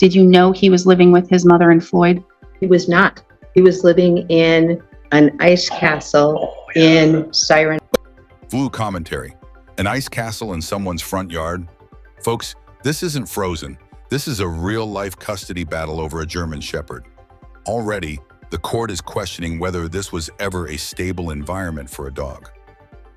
Did you know he was living with his mother and Floyd? He was not. He was living in an ice castle in Siren. Blue commentary. An ice castle in someone's front yard? Folks, this isn't Frozen. This is a real-life custody battle over a German Shepherd. Already, the court is questioning whether this was ever a stable environment for a dog.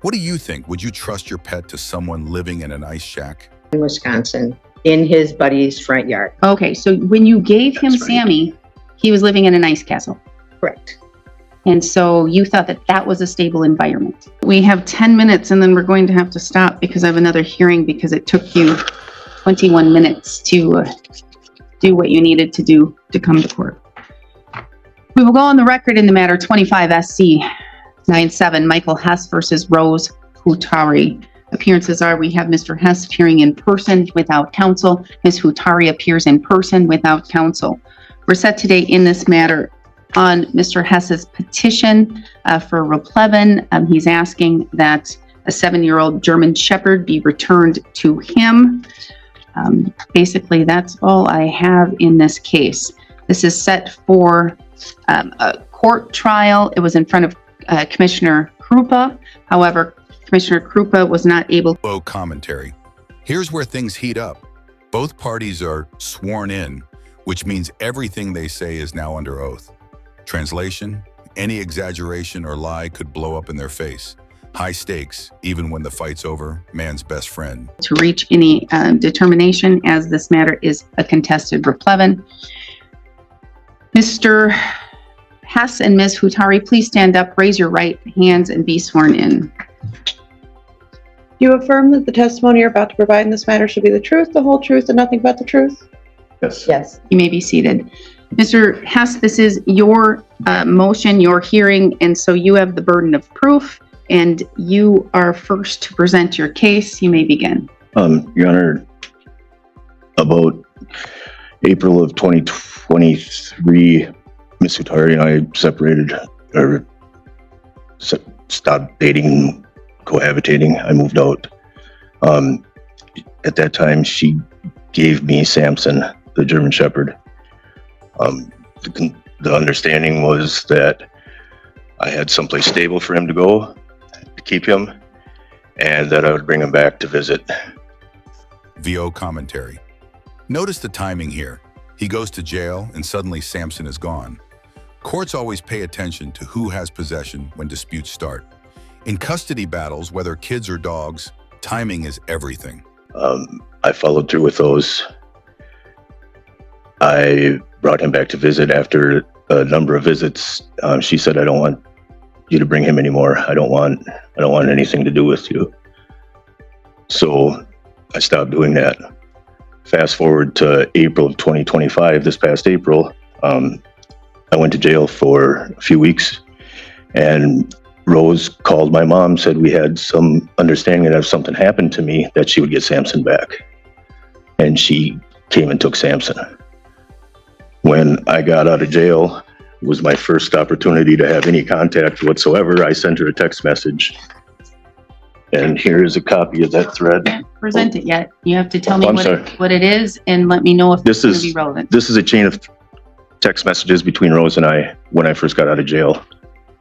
What do you think? Would you trust your pet to someone living in an ice shack? In Wisconsin, in his buddy's front yard. Okay, so when you gave him Sammy, he was living in an ice castle. Correct. And so you thought that that was a stable environment. We have 10 minutes and then we're going to have to stop because I have another hearing because it took you 21 minutes to do what you needed to do to come to court. We will go on the record in the matter 25 SC 97, Michael Hess versus Rose Hutari. Appearances are we have Mr. Hess appearing in person without counsel. Ms. Hutari appears in person without counsel. We're set today in this matter on Mr. Hess's petition for replevin. He's asking that a 7-year-old German Shepherd be returned to him. Basically, that's all I have in this case. This is set for a court trial. It was in front of Commissioner Krupa. However, Commissioner Krupa was not able. Low commentary. Here's where things heat up. Both parties are sworn in, which means everything they say is now under oath. Translation, any exaggeration or lie could blow up in their face. High stakes, even when the fight's over, man's best friend. To reach any determination as this matter is a contested replevin. Mr. Hess and Ms. Hutari, please stand up, raise your right hands and be sworn in. Do you affirm that the testimony you're about to provide in this matter should be the truth, the whole truth, and nothing but the truth? Yes. Yes. You may be seated. Mr. Hess, this is your motion, your hearing, and so you have the burden of proof, and you are first to present your case. You may begin. Your Honor, about April of 2023, Ms. Hutari and I separated, or stopped dating, cohabitating. I moved out. At that time, she gave me Samson, the German Shepherd. The understanding was that I had someplace stable for him to go, to keep him, and that I would bring him back to visit. VO commentary. Notice the timing here. He goes to jail and suddenly Samson is gone. Courts always pay attention to who has possession when disputes start. In custody battles, whether kids or dogs, timing is everything. I followed through with those. I brought him back to visit after a number of visits. She said, "I don't want you to bring him anymore. I don't want anything to do with you." So I stopped doing that. Fast forward to April of 2025, this past April, I went to jail for a few weeks, and Rose called my mom, said we had some understanding that if something happened to me, that she would get Samson back. And she came and took Samson. When I got out of jail, it was my first opportunity to have any contact whatsoever. I sent her a text message. And here is a copy of that thread. I can't present it yet. You have to tell me I'm what it is and let me know if This it's going is- to be relevant. This is a chain of text messages between Rose and I when I first got out of jail.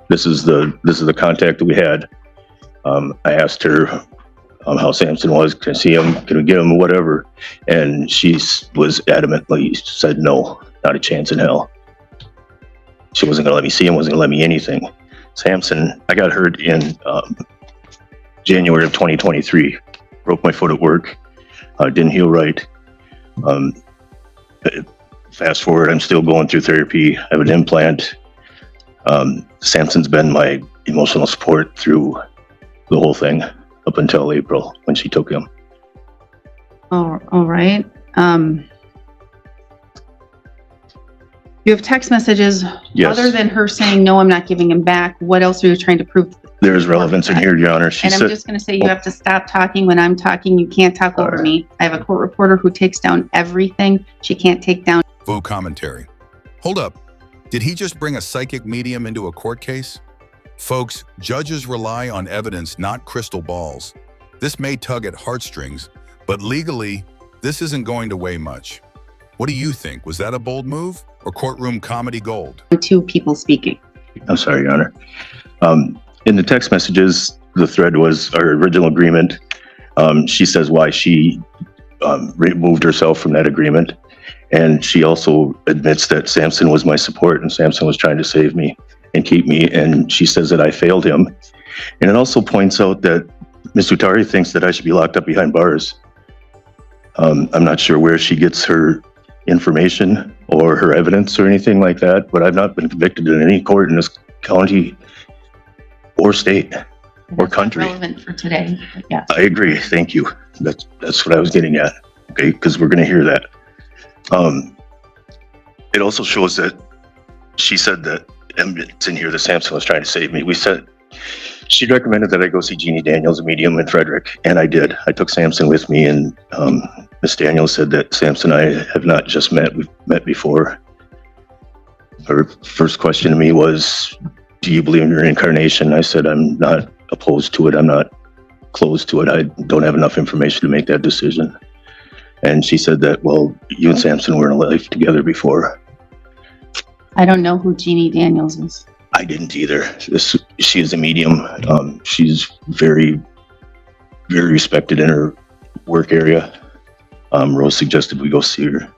This is the contact that we had. I asked her how Samson was. Can I see him? Can we get him? Whatever. And she was adamantly said no, not a chance in hell. She wasn't going to let me see him. Wasn't going to let me anything. Samson, I got hurt in January of 2023. Broke my foot at work. Didn't heal right. Fast forward, I'm still going through therapy. I have an implant. Samson's been my emotional support through the whole thing up until April when she took him. All right. You have text messages. Yes. Other than her saying, no, I'm not giving him back, what else are you trying to prove? There's relevance in here, Your Honor. She And I'm said, just going to say you have to stop talking when I'm talking. You can't talk over me. I have a court reporter who takes down everything. She can't take down. VO commentary. Hold up. Did he just bring a psychic medium into a court case? Folks, judges rely on evidence, not crystal balls. This may tug at heartstrings, but legally, this isn't going to weigh much. What do you think? Was that a bold move or courtroom comedy gold? Two people speaking. I'm sorry, Your Honor. In the text messages, the thread was our original agreement. She says why she removed herself from that agreement. And she also admits that Samson was my support and Samson was trying to save me and keep me. And she says that I failed him. And it also points out that Ms. Hutari thinks that I should be locked up behind bars. I'm not sure where she gets her information or her evidence or anything like that, but I've not been convicted in any court in this county or state or country. Relevant for today, but yeah. I agree. Thank you. That's what I was getting at. Okay, because we're going to hear that. It also shows that she said that it's in here that Samson was trying to save me. She recommended that I go see Jeannie Daniels, a medium in Frederick, and I did. I took Samson with me, and Miss Daniels said that Samson and I have not just met, we've met before. Her first question to me was, do you believe in your incarnation? I said, I'm not opposed to it. I'm not closed to it. I don't have enough information to make that decision. And she said that, well, you and Samson were in a life together before. I don't know who Jeannie Daniels is. I didn't either. She is a medium. She's very, very respected in her work area. Rose suggested we go see her.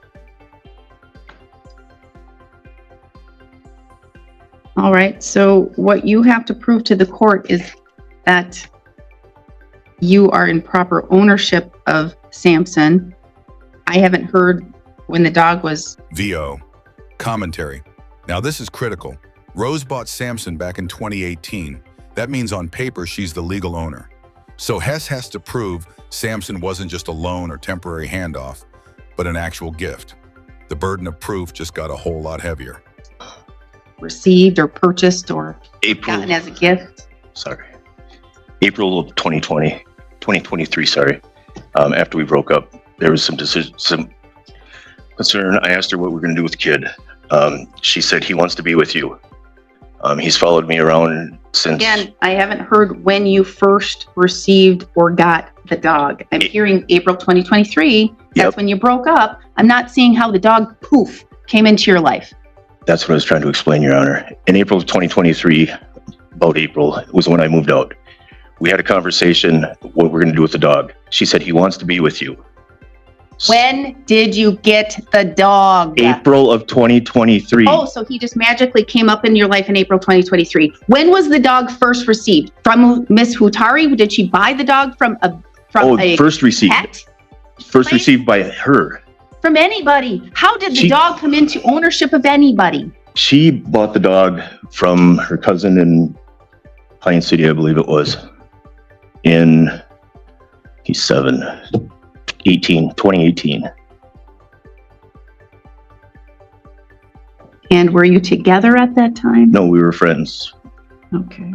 All right, so what you have to prove to the court is that you are in proper ownership of Samson. I haven't heard when the dog was... VO. Commentary. Now this is critical. Rose bought Samson back in 2018. That means on paper she's the legal owner. So Hess has to prove Samson wasn't just a loan or temporary handoff, but an actual gift. The burden of proof just got a whole lot heavier. Received or purchased or April. gotten as a gift. Sorry. April of 2023, sorry. After we broke up, there was some concern. I asked her what we're going to do with the kid. She said he wants to be with you. He's followed me around since... Again, I haven't heard when you first received or got the dog. I'm hearing April 2023. That's Yep. when you broke up. I'm not seeing how the dog, poof, came into your life. That's what I was trying to explain, Your Honor. In April of 2023, about April, was when I moved out. We had a conversation, what we're going to do with the dog. She said he wants to be with you. When did you get the dog? April of 2023. Oh, so he just magically came up in your life in April 2023. When was the dog first received? From Miss Hutari? Did she buy the dog from a first received. pet? First place? received by her. From anybody? How did the dog come into ownership of anybody? She bought the dog from her cousin in Pine City, I believe it was. He's 2018. And were you together at that time? No, we were friends. Okay.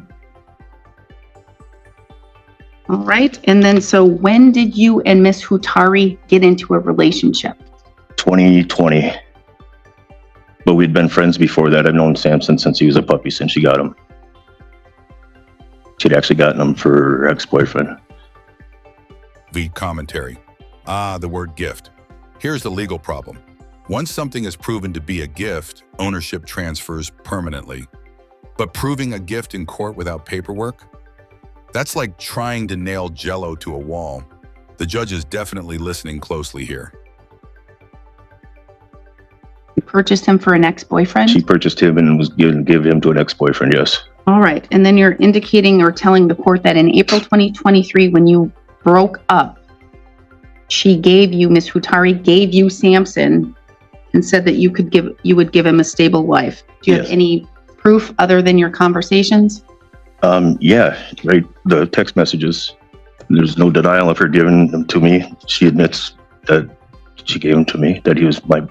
All right. And then, so when did you and Miss Hutari get into a relationship? 2020. But we'd been friends before that. I've known Samson since he was a puppy, since she got him. She'd actually gotten him for her ex-boyfriend. V commentary. The word gift. Here's the legal problem. Once something is proven to be a gift, ownership transfers permanently. But proving a gift in court without paperwork? That's like trying to nail Jell-O to a wall. The judge is definitely listening closely here. You purchased him for an ex-boyfriend? She purchased him and was going to give him to an ex-boyfriend, yes. All right. And then you're indicating or telling the court that in April 2023, when you broke up, she gave you, Miss Hutari gave you Samson and said that you would give him a stable life. Do you have any proof other than your conversations? Yeah, right. The text messages. There's no denial of her giving them to me. She admits that she gave him to me, that he was my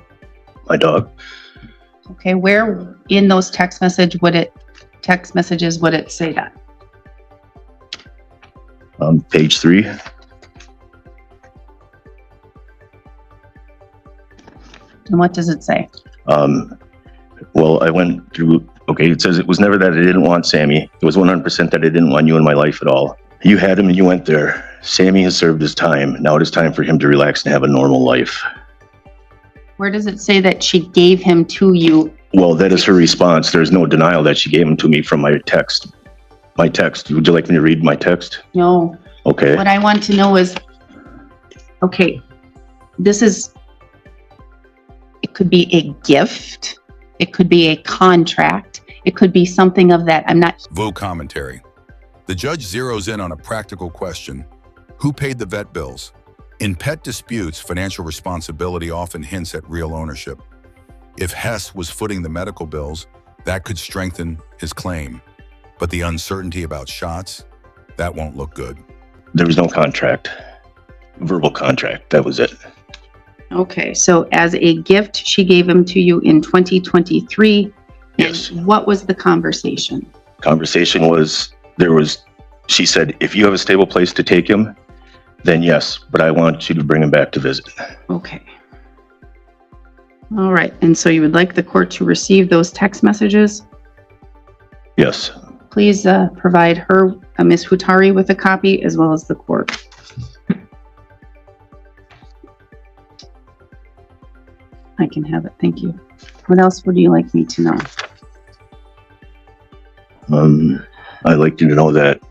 dog. Okay, where in those text messages would it say that? Page 3. And what does it say? Well, I went through, okay, it says it was never that I didn't want Sammy. It was 100% that I didn't want you in my life at all. You had him and you went there. Sammy has served his time. Now it is time for him to relax and have a normal life. Where does it say that she gave him to you? Well, that is her response. There's no denial that she gave him to me from my text. My text. Would you like me to read my text? No. Okay. What I want to know is, okay, it could be a gift. It could be a contract. It could be something of that. I'm not. Vote commentary. The judge zeroes in on a practical question. Who paid the vet bills? In pet disputes, financial responsibility often hints at real ownership. If Hess was footing the medical bills, that could strengthen his claim. But the uncertainty about shots, that won't look good. There was no contract. Verbal contract. That was it. Okay, so as a gift, she gave him to you in 2023. Yes. And what was the conversation? Conversation was, she said, if you have a stable place to take him, then yes, but I want you to bring him back to visit. Okay. All right, and so you would like the court to receive those text messages? Yes. Please provide her, Ms. Hutari, with a copy as well as the court. I can have it, thank you. What else would you like me to know? I'd like you to know that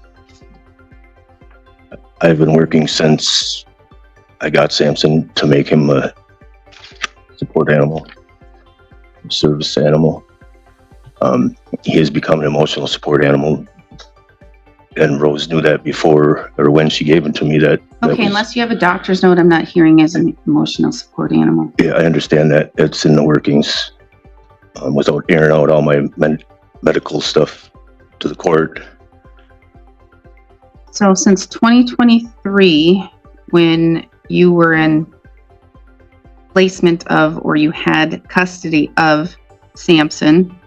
I've been working since I got Samson to make him a support animal, service animal. He has become an emotional support animal, and Rose knew that before, or when she gave him to me. Okay, unless you have a doctor's note, I'm not hearing as an emotional support animal. Yeah, I understand that. It's in the workings. Without airing out all my medical stuff to the court. So since 2023, when you were in placement of, or you had custody of Samson,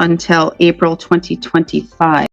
until April 2025,